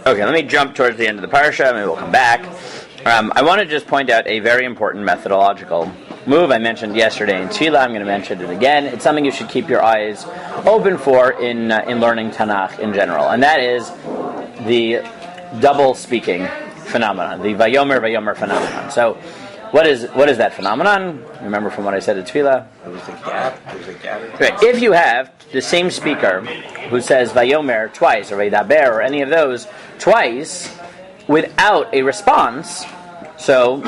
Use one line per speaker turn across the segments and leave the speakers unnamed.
Okay, let me jump towards the end of the parsha. Maybe we'll come back. I want to just point out a very important methodological move I mentioned yesterday in Tefillah. I'm going to mention it again. It's something you should keep your eyes open for in learning Tanakh in general, and that is the double speaking phenomenon, the Vayomer phenomenon. So, what is that phenomenon? Remember from what I said at Tefillah?
There's a gap.
Right. If you have the same speaker who says Vayomer twice, or Vaydaber, or any of those twice, without a response, so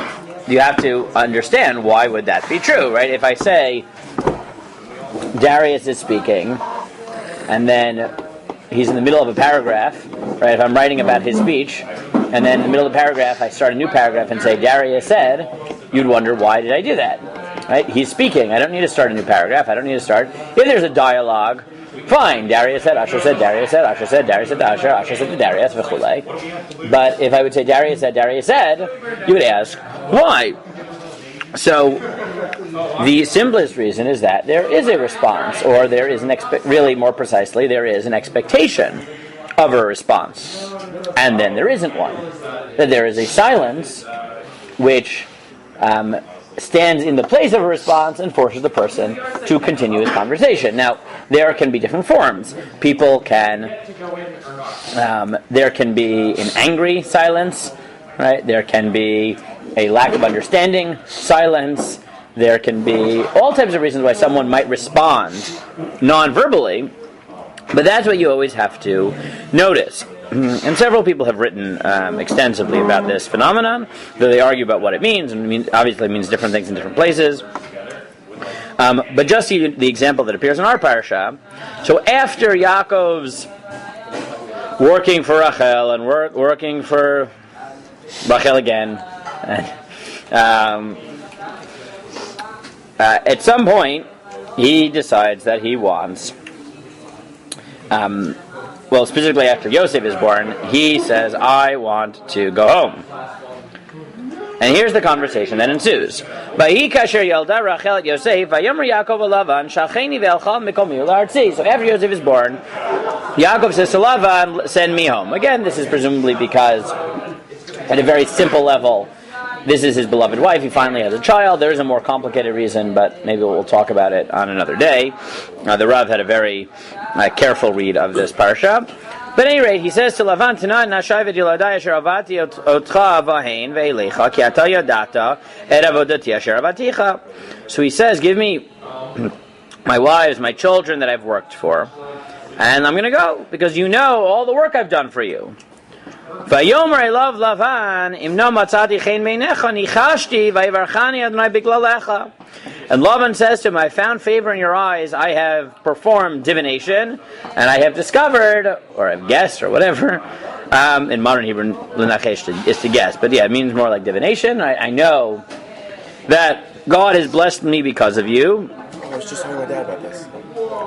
you have to understand why would that be true, right? If I say Darius is speaking, and then he's in the middle of a paragraph, right? If I'm writing about his speech, and then in the middle of the paragraph I start a new paragraph and say Darius said, you'd wonder, why did I do that? Right? He's speaking. I don't need to start a new paragraph. I don't need to start. If there's a dialogue, fine. Darius said, Asher said, Darius said, Asher said, Darius said to Asher, Asher said to Darius, v'chulei. But if I would say Darius said, you would ask, why? So, the simplest reason is that there is a response, or there is really more precisely, there is an expectation of a response. And then there isn't one. That there is a silence which stands in the place of a response and forces the person to continue his conversation. Now, there can be different forms. People can, there can be an angry silence, right? There can be a lack of understanding silence. There can be all types of reasons why someone might respond non-verbally, but that's what you always have to notice. And several people have written extensively about this phenomenon, though they argue about what it means, and obviously it means different things in different places. But just see the example that appears in our parasha. So after Yaakov's working for Rachel and working for Rachel again, at some point he decides that he wants well, specifically after Yosef is born, he says, I want to go home. And here's the conversation that ensues. So after Yosef is born, Yaakov says to Lavan, send me home. Again, this is presumably because, at a very simple level, this is his beloved wife. He finally has a child. There is a more complicated reason, but maybe we'll talk about it on another day. The Rav had a very careful read of this parsha. But at any rate, he says to Lavan, Tanan nashai v'diladai asher avati otcha vahein ve'elecha ki ata yadata et avodati asher avaticha. So he says, give me my wives, my children that I've worked for, and I'm going to go, because you know all the work I've done for you. Vayomer elav Lavan imna matzati chen meinecha nichashti vayivarchani Adonai biglalecha. And Lavan says to him, I found favor in your eyes, I have performed divination, and I have discovered, or I've guessed, or whatever. In modern Hebrew, l'nachesh is to guess, but yeah, it means more like divination. I know that God has blessed me because of you.
I was just talking with my dad about this.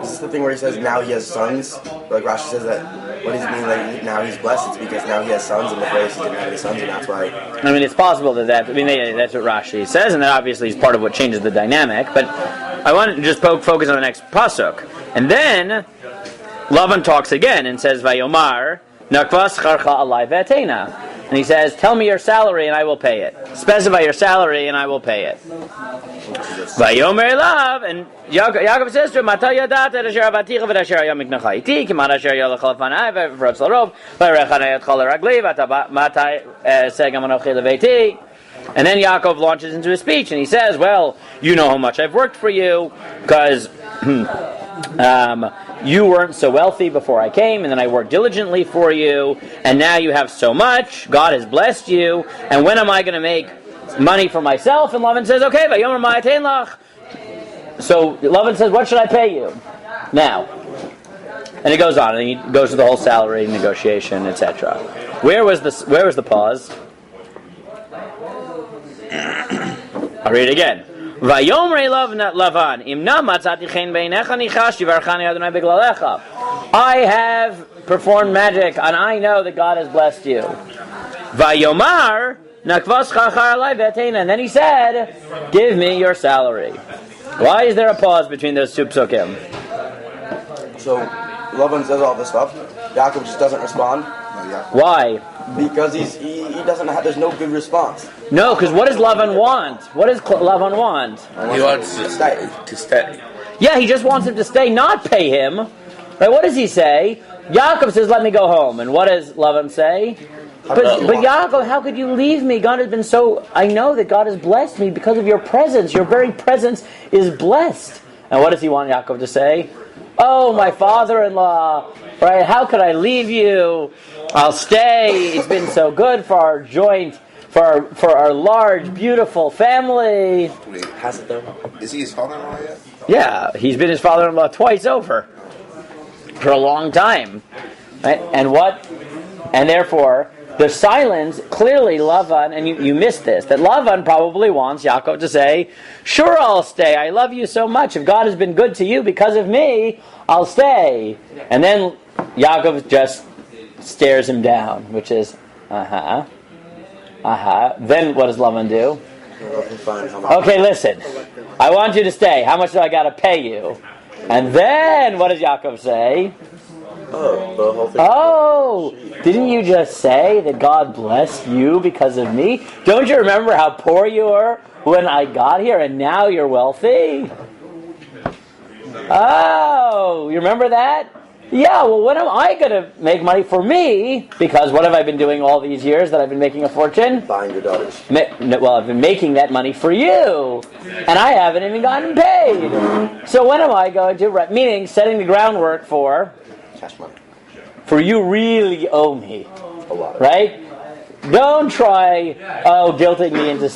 Is this the thing where he says now he has sons? Like Rashi says that, what does it mean like now he's blessed? It's because now he has sons, and before he didn't have any sons, and that's why.
I mean, it's possible that's what Rashi says, and that obviously is part of what changes the dynamic, but I want to just focus on the next pasuk. And then Lavan talks again and says, Vayomar, nakvas charcha alai ve'atena. And he says, tell me your salary and I will pay it. Specify your salary and I will pay it. Vayomer elav, and Yaakov says to him, Mata yadat et asher avaticha v'et asher hayam miknacha iti, kiman asher yalach lefanai v'rotz larov, v'rechanei etcha l'ragli, v'mata segam anochi leveiti. And then Yaakov launches into a speech and he says, well, you know how much I've worked for you, because you weren't so wealthy before I came, and then I worked diligently for you, and now you have so much, God has blessed you, and when am I going to make money for myself? And Lavan says, okay, vayomer ma atein lach. So Lavan says, what should I pay you now? And it goes on, and he goes to the whole salary negotiation, etc. Where was the pause? I'll read it again. Vayomer Lavan, imna matzati chen beinecha nichashti v'archani Adonai biglalecha. I have performed magic, and I know that God has blessed you. Vayomar nakvas chachar alai ve'atena. And then he said, give me your salary. Why is there a pause between those two psukim?
So Lavan says all this stuff. Yaakov just doesn't respond.
Why?
Because he doesn't have. There's no good response.
No, because what does Lavan want? What does Lavan want?
He wants to stay.
Yeah, he just wants him to stay, not pay him. Right? What does he say? Yaakov says, "Let me go home." And what does Lavan say? But Yaakov, how could you leave me? God has been so... I know that God has blessed me because of your presence. Your very presence is blessed. And what does he want Yaakov to say? Oh, my father-in-law, right? How could I leave you? I'll stay. It's been so good for our joint, for our large, beautiful family.
Wait, has it though? Is he his father-in-law yet?
Yeah, he's been his father-in-law twice over. For a long time. Right? And what? And therefore... the silence, clearly Lavan, and you missed this, that Lavan probably wants Yaakov to say, sure, I'll stay. I love you so much. If God has been good to you because of me, I'll stay. And then Yaakov just stares him down, which is, Then what does Lavan do? Okay, listen. I want you to stay. How much do I got to pay you? And then what does Yaakov say? Oh, didn't you just say that God blessed you because of me? Don't you remember how poor you were when I got here and now you're wealthy? Oh, you remember that? Yeah, well, when am I going to make money for me? Because what have I been doing all these years that I've been making a fortune?
Buying your daughters.
Well, I've been making that money for you. And I haven't even gotten paid. So when am I going to... Meaning, setting the groundwork for...
cash money.
For you really owe me.
A lot.
Right? Don't try, guilting me into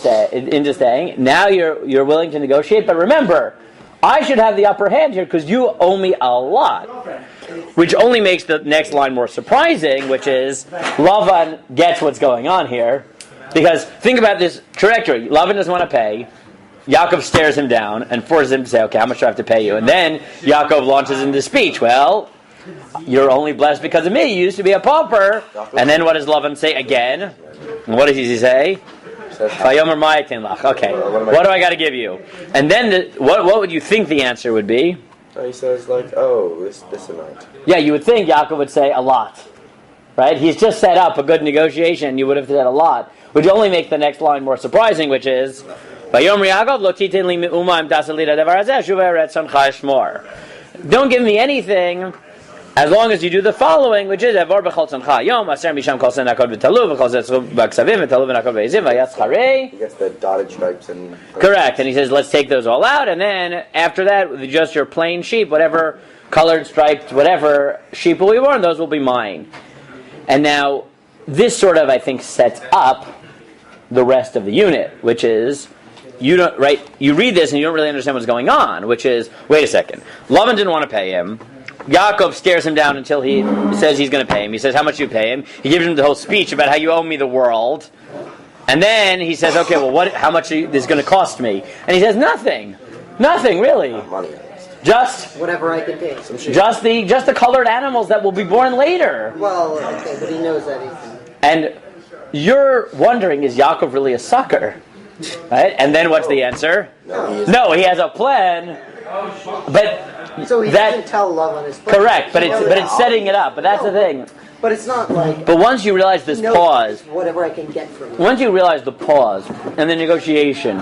staying. Now you're willing to negotiate. But remember, I should have the upper hand here because you owe me a lot. Which only makes the next line more surprising, which is Lavan gets what's going on here. Because think about this trajectory. Lavan doesn't want to pay. Yaakov stares him down and forces him to say, okay, how much do I have to pay you? And then Yaakov launches into speech. Well... you're only blessed because of me. You used to be a pauper. And then what does Lavan say again? And what does he say? Okay, what do I got to give you? And then what would you think the answer would be?
He says this amount. Yeah,
you would think Yaakov would say a lot. Right? He's just set up a good negotiation. You would have said a lot. Which only makes the next line more surprising, which is don't give me anything as long as you do the following, which is he gets
the dotted stripes and...
correct, and he says, let's take those all out, and then after that, with just your plain sheep, whatever colored, striped, whatever sheep will be born, those will be mine. And now, this sort of, I think, sets up the rest of the unit, which is, you read this and you don't really understand what's going on, which is, wait a second, Lavan didn't want to pay him. Yaakov stares him down until he says he's going to pay him. He says, how much do you pay him? He gives him the whole speech about how you owe me the world. And then he says, okay, well, how much is this going to cost me? And he says, nothing. Nothing, really.
Money.
Just
whatever I can pay.
Just the colored animals that will be born later.
Well, okay, but he knows that he can.
And you're wondering, is Yaakov really a sucker? Right? And then what's the answer? No, he has a plan. But
so he doesn't tell Lavan his plan.
Correct, but it's setting it up. But that's the thing.
But it's not like...
But once you realize this pause...
whatever I can get from you.
Once you realize the pause and the negotiation,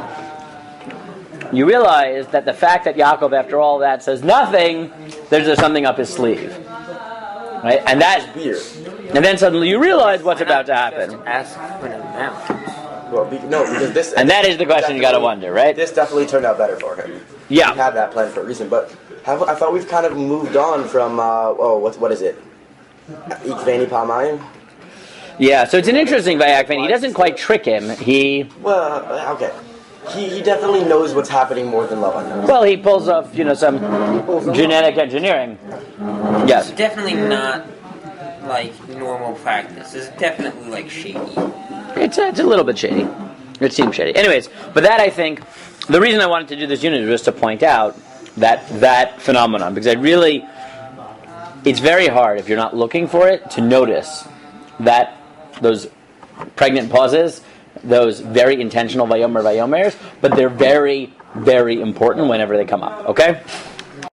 you realize that the fact that Yaakov, after all that, says nothing, there's something up his sleeve. Right? And that's weird. And then suddenly you realize what's about to happen.
Just ask for an amount.
Well, because this...
And that is the question you got to wonder, right?
This definitely turned out better for him.
Yeah.
He had that plan for a reason, but I thought we've kind of moved on from, what is it? Ikveni Pamayim?
Yeah, so it's an interesting Vayakveni. He doesn't quite trick him.
Well, okay. He definitely knows what's happening more than Lavan knows.
Well, he pulls off, some genetic engineering. Yes.
It's definitely not like normal practice. It's definitely like shady.
It's a little bit shady. It seems shady. Anyways, but that I think, the reason I wanted to do this unit was to point out that phenomenon, because it's very hard if you're not looking for it to notice that those pregnant pauses, those very intentional Vayomer Vayomers, but they're very, very important whenever they come up. Okay?